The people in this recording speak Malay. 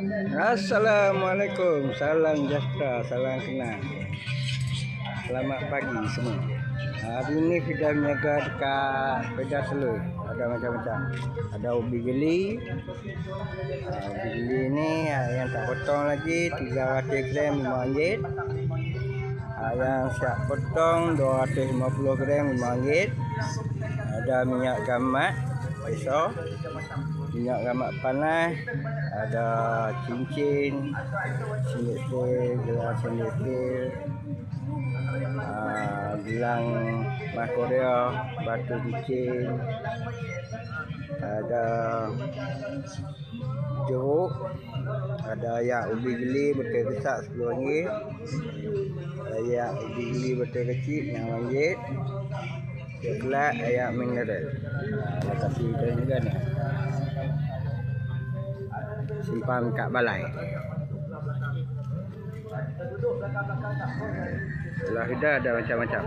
Assalamualaikum, salam sejahtera, salam kenal. Selamat pagi semua. Hari ini kita berniaga dekat Pedas Selur. Ada macam-macam. Ada ubi geli. Ubi geli ni yang tak potong lagi 300 gram RM5. Yang siap potong 250 gram RM5. Ada minyak gamat besar, minyak gamat panas, ada cincin, sindir, gelang sindir, gelang mas Korea, batu cincin, ada jeruk, ada yang ubi geli betul besar RM10, yang ubi geli betul kecil RM6, coklat ayam mineral. Ada kasih kita juga ni, simpan kat balai. Sebelah kita ada macam-macam.